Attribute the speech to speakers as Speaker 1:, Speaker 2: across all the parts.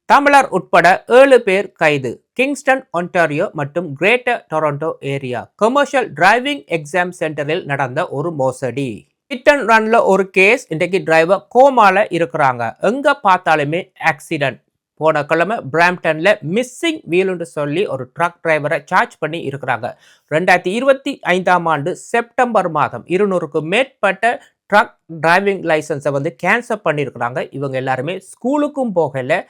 Speaker 1: தமிழர் உட்பட 7 பேர் கைது. கிங்ஸ்டன், ஒன்டாரியோ மற்றும் greater Toronto area commercial driving exam சென்டரில் நடந்த ஒரு மோசடி. ஹிட் அண்ட் ரன்ல ஒரு கேஸ். இன்றைக்கு டிரைவர் கோமால இருக்கிறாங்க. எங்க பார்த்தாலுமே ஆக்சிடென்ட். போன கிழமை பிராம்டன்ல மிஸ்ஸிங் வீல்னு சொல்லி ஒரு ட்ரக் டிரைவரை சார்ஜ் பண்ணி இருக்கிறாங்க. 2025 செப்டம்பர் மாதம் 200க்கும் மேற்பட்ட ட்ரக் டிரைவிங் லைசன்ஸை கேன்சல் பண்ணியிருக்கிறாங்க. இவங்க எல்லாருமே ஸ்கூலுக்கும் போகல,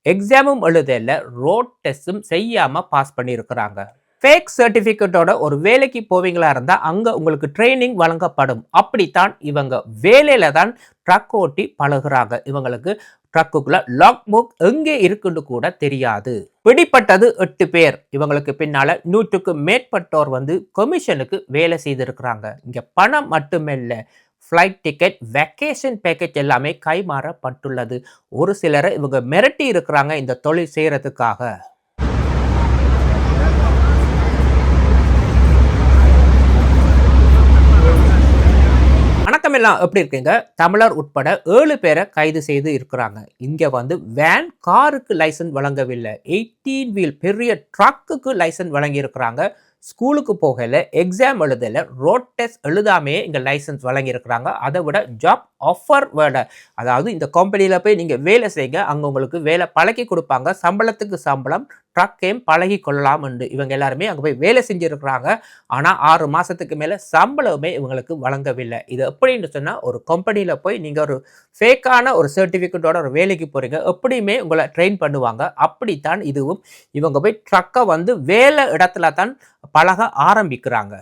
Speaker 1: எக்ஸாமும் எழுதல, ரோட் டெஸ்டும் செய்யாம பாஸ் பண்ணியிருக்கிறாங்க. ஃபேக் சர்டிஃபிகேட்டோட ஒரு வேலைக்கு போவீங்களா இருந்தால் அங்கே உங்களுக்கு ட்ரைனிங் வழங்கப்படும். அப்படித்தான் இவங்க வேலையில தான் ட்ரக் ஓட்டி பழகுறாங்க. இவங்களுக்கு ட்ரக்குக்குள்ள லாக் புக் எங்கே இருக்குன்னு கூட தெரியாது. பிடிப்பட்டது 8 பேர். இவங்களுக்கு பின்னால 100க்கும் மேற்பட்டோர் கமிஷனுக்கு வேலை செய்திருக்கிறாங்க. இங்க பணம் மட்டுமில்லை, ஃப்ளைட் டிக்கெட், வெக்கேஷன் பேக்கேஜ் எல்லாமே கைமாறப்பட்டுள்ளது. ஒரு சிலரை இவங்க மிரட்டி இருக்கிறாங்க இந்த தொழில் செய்யறதுக்காக. வணக்கம் எல்லாம், எப்படி இருக்கீங்க? தமிழர் உட்பட 7 பேரை கைது செய்து இருக்கிறாங்க. இங்க வேன், காருக்கு லைசன்ஸ் வழங்கவில்லை, 18 வீல் பெரிய ட்ரக்குக்கு லைசன்ஸ் வழங்கி இருக்கிறாங்க. ஸ்கூலுக்கு போகல, எக்ஸாம் எழுதல, ரோட் டெஸ்ட் எழுதாமே இங்க லைசன்ஸ் வழங்கி இருக்கிறாங்க. அதை விட ஜாப் ஆஃபர் வேர்ட, அதாவது இந்த கம்பெனியில போய் நீங்க வேலை செய்யுங்க, அங்க உங்களுக்கு வேலை பழகி கொடுப்பாங்க, சம்பளத்துக்கு சம்பளம், ட்ரக்கையும் பழகி கொள்ளலாம் என்று இவங்க எல்லாருமே அங்கே போய் வேலை செஞ்சிருக்கிறாங்க. ஆனால் 6 மாதத்துக்கு மேலே சம்பளமே இவங்களுக்கு வழங்கவில்லை. இது எப்படின்னு சொன்னால், ஒரு கம்பெனியில் போய் நீங்கள் ஒரு ஃபேக்கான ஒரு சர்டிஃபிகேட்டோட ஒரு வேலைக்கு போகிறீங்க, எப்படியுமே உங்களை ட்ரெயின் பண்ணுவாங்க. அப்படித்தான் இதுவும். இவங்க போய் ட்ரக்கை வேலை இடத்துல தான் பழக ஆரம்பிக்கிறாங்க.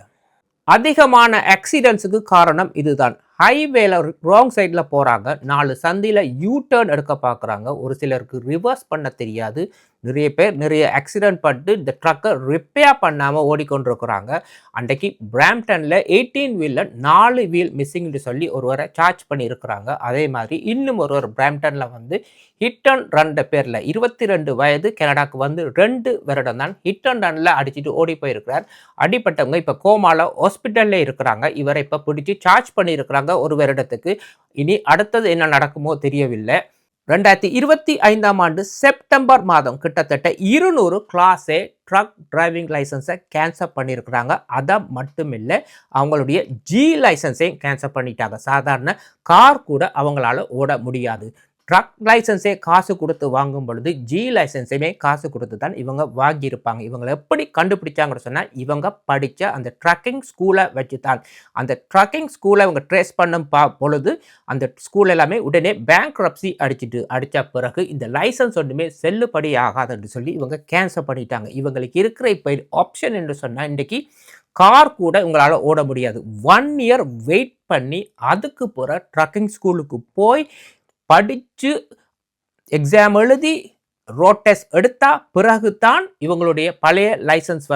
Speaker 1: அதிகமான ஆக்சிடென்ட்ஸுக்கு காரணம் இதுதான். ஹைவேல ராங் சைடில் போகிறாங்க, 4 சந்தியில் யூ டர்ன் எடுக்க பார்க்குறாங்க. ஒரு சிலருக்கு ரிவர்ஸ் பண்ண தெரியாது. நிறைய பேர் நிறைய ஆக்சிடென்ட் பட்டு இந்த ட்ரக்கை ரிப்பேர் பண்ணாமல் ஓடிக்கொண்டிருக்கிறாங்க. அன்றைக்கு பிராம்டனில் 18 வீலில் 4 வீல் மிஸ்ஸிங்னு சொல்லி ஒருவரை சார்ஜ் பண்ணியிருக்கிறாங்க. அதே மாதிரி இன்னும் ஒருவர் பிராம்டனில் ஹிட் அண்ட் ரன் பேரில் 22 வயது, கனடாக்கு 2 வருடம் தான் ஹிட் அண்ட் ரன்ல அடிச்சுட்டு ஓடி போயிருக்கிறார். அடிப்பட்டவங்க இப்போ கோமால ஹாஸ்பிட்டல்ல இருக்கிறாங்க. இவரை இப்போ பிடிச்சி சார்ஜ் பண்ணியிருக்கிறாங்க ஒரு வருடத்துக்கு. இனி அடுத்தது என்ன நடக்குமோ தெரியவில்லை. 2025 செப்டம்பர் மாதம் கிட்டத்தட்ட 200 கிளாஸ் ஏ ட்ரக் டிரைவிங் லைசன்ஸை கேன்சல் பண்ணியிருக்கிறாங்க. அதை மட்டும் இல்லை, அவங்களுடைய ஜி லைசன்ஸையும் கேன்சல் பண்ணிட்டாங்க. சாதாரண கார் கூட அவங்களால ஓட முடியாது. ட்ரக் லைசன்ஸே காசு கொடுத்து வாங்கும் பொழுது ஜி லைசன்ஸையுமே காசு கொடுத்து தான் இவங்க வாங்கியிருப்பாங்க. இவங்களை எப்படி கண்டுபிடிச்சாங்கன்னு சொன்னால், இவங்க படித்த அந்த ட்ரக்கிங் ஸ்கூலை வச்சு தான். அந்த ட்ரக்கிங் ஸ்கூலை இவங்க ட்ரேஸ் பண்ணும் பொழுது அந்த ஸ்கூல் எல்லாமே உடனே பேங்க்ரப்சி அடித்த பிறகு இந்த லைசன்ஸ் ஒன்றுமே செல்லுபடி ஆகாதுன்னு சொல்லி இவங்க கேன்சல் பண்ணிட்டாங்க. இவங்களுக்கு இருக்கிற இப்போ ஆப்ஷன் என்று சொன்னால், இன்றைக்கி கார் கூட உங்களால் ஓட முடியாது. 1 இயர் வெயிட் பண்ணி அதுக்கு பிறகு ட்ரக்கிங் ஸ்கூலுக்கு போய் படித்து எக்ஸாம் எழுதி ரோட் டெஸ்ட் எடுத்தா பிறகு தான் இவங்களுடைய பழைய லைசன்ஸ்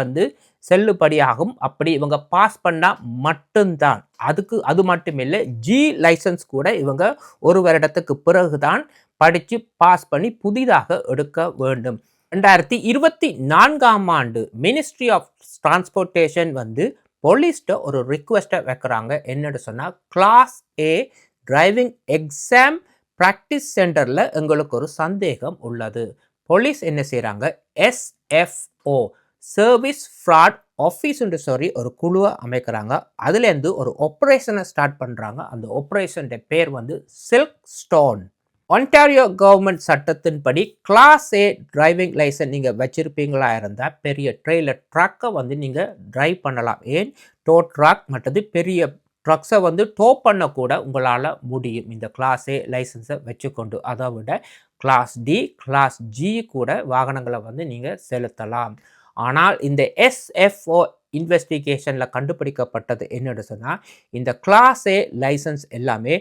Speaker 1: செல்லுபடியாகும். அப்படி இவங்க பாஸ் பண்ணால் மட்டும்தான். அது மட்டும் இல்லை, ஜி லைசன்ஸ் கூட இவங்க ஒரு வருடத்துக்கு பிறகுதான் படித்து பாஸ் பண்ணி புதிதாக எடுக்க வேண்டும். 2024 மினிஸ்ட்ரி ஆஃப் டிரான்ஸ்போர்ட்டேஷன் போலீஸ்ட ஒரு ரிக்வெஸ்ட்டை வைக்கிறாங்க. என்னன்னு சொன்னால், கிளாஸ் ஏ டிரைவிங் எக்ஸாம் ப்ராக்டிஸ் சென்டரில் எங்களுக்கு ஒரு சந்தேகம் உள்ளது. போலீஸ் என்ன செய்கிறாங்க, SFO சர்வீஸ் ஃப்ராட் ஆஃபீஸ்ன்னு சொல்லி ஒரு குழுவை அமைக்கிறாங்க. அதுலேருந்து ஒரு ஆப்ரேஷனை ஸ்டார்ட் பண்ணுறாங்க. அந்த ஆப்ரேஷன் பேர் சில்க் ஸ்டோன். ஒன்டாரியோ கவர்மெண்ட் சட்டத்தின்படி கிளாஸ் ஏ டிரைவிங் லைசன்ஸ் நீங்கள் வச்சுருப்பீங்களா இருந்தால் பெரிய ட்ரெயிலர் ட்ரக்கை நீங்கள் டிரைவ் பண்ணலாம். ஏன், டோ ட்ரக் மற்றது பெரிய ட்ரக்ஸை டோ பண்ணக்கூட உங்களால் முடியும் இந்த கிளாஸ் ஏ லைசன்ஸை வச்சுக்கொண்டு. அதை விட கிளாஸ் டி, கிளாஸ் ஜி கூட வாகனங்களை நீங்கள் செலுத்தலாம். ஆனால் இந்த SFO இன்வெஸ்டிகேஷனில் கண்டுபிடிக்கப்பட்டது என்னன்னு சொன்னால், இந்த கிளாஸ் ஏ லைசன்ஸ் எல்லாமே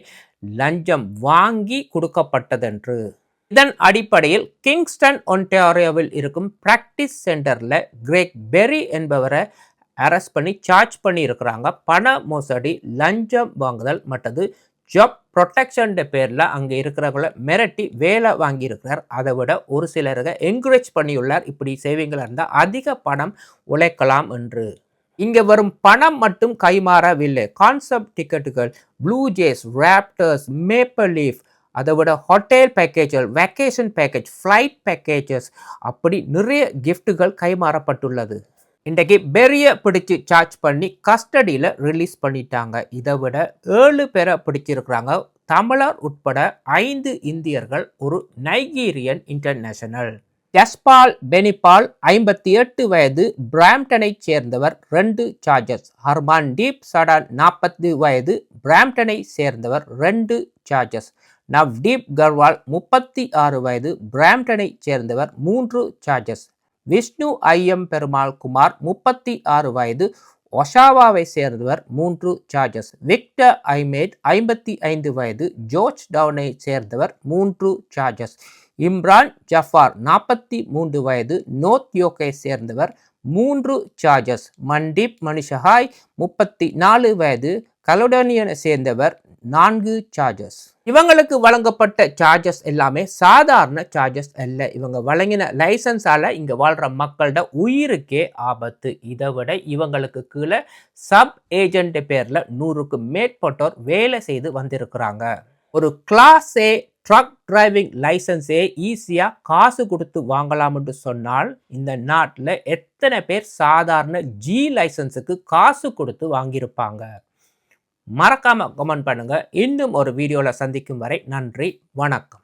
Speaker 1: லஞ்சம் வாங்கி கொடுக்கப்பட்டதென்று. இதன் அடிப்படையில் கிங்ஸ்டன், ஒன்டாரியோவில் இருக்கும் பிராக்டிஸ் சென்டரில் கிரேக் பெரி என்பவரை அரெஸ்ட் பண்ணி சார்ஜ் பண்ணி இருக்கிறாங்க. பண மோசடி, லஞ்சம் வாங்குதல் மற்றது ஜாப் ப்ரொடெக்ஷன் பேரில் அங்கே இருக்கிறவங்கள மிரட்டி வேலை வாங்கியிருக்கிறார். அதை விட ஒரு சிலருக்கு என்கரேஜ் பண்ணியுள்ளார். இப்படி சேவிங்களா இருந்தால் அதிக பணம் உழைக்கலாம் என்று. இங்கே வரும் பணம் மட்டும் கைமாறவில்லை. கான்செப்ட் டிக்கெட்டுகள், Blue Jays, Raptors, Maple Leaf, அதை விட ஹோட்டல் பேக்கேஜ்கள், வெக்கேஷன் பேக்கேஜ், ஃப்ளைட் பேக்கேஜஸ் அப்படி நிறைய கிஃப்ட்டுகள் கைமாறப்பட்டுள்ளது. இன்றைக்கு பெரிய பிடிச்சு சார்ஜ் பண்ணி கஸ்டடியில் ரிலீஸ் பண்ணிட்டாங்க. இதை விட 7 பேரை பிடிச்சிருக்கிறாங்க. தமிழர் உட்பட 5 இந்தியர்கள், ஒரு நைஜீரியன் இன்டர்நேஷனல். யஸ்பால் பெனிபால் 58 வயது, பிராம்டனை சேர்ந்தவர், 2 சார்ஜஸ். ஹர்மான்தீப் சடான் 40 வயது, பிராம்டனை சேர்ந்தவர், 2 சார்ஜஸ். நவ்தீப் கர்வால் 36 வயது, பிராம்டனை சேர்ந்தவர், 3 சார்ஜஸ். விஷ்ணு ஐயம் பெருமாள் குமார் 36 வயது, ஒஷாவாவை சேர்ந்தவர், 3 சார்ஜஸ். விக்டர் ஐமேட் 55 வயது, ஜோர்ஜ் டவுனை சேர்ந்தவர், 3 சார்ஜஸ். இம்ரான் ஜஃபார் 43 வயது, நோர்த் யோக்கை சேர்ந்தவர், 3 சார்ஜஸ். மன்தீப் மணிஷஹாய் 34 வயது, கலோடோனியனை சேர்ந்தவர், 4 சார்ஜஸ். இவங்களுக்கு வழங்கப்பட்ட சார்ஜஸ் எல்லாமே சாதாரண சார்ஜஸ் அல்ல. இவங்க வழங்கின லைசன்ஸால இங்க வாழ்ற மக்களோட உயிருக்கே ஆபத்து. இதை விட இவங்களுக்கு கீழே சப் ஏஜென்ட் பேர்ல 100க்கு மேற்பட்டோர் வேலை செய்து வந்திருக்கிறாங்க. ஒரு கிளாஸ் ஏ ட்ரக் டிரைவிங் லைசன்ஸே ஈஸியாக காசு கொடுத்து வாங்கலாம்னு சொன்னால் இந்த நாட்டில் எத்தனை பேர் சாதாரண ஜி லைசன்ஸுக்கு காசு கொடுத்து வாங்கியிருப்பாங்க? மறக்காம கமெண்ட் பண்ணுங்க. இன்னும் ஒரு வீடியோவில் சந்திக்கும் வரை நன்றி, வணக்கம்.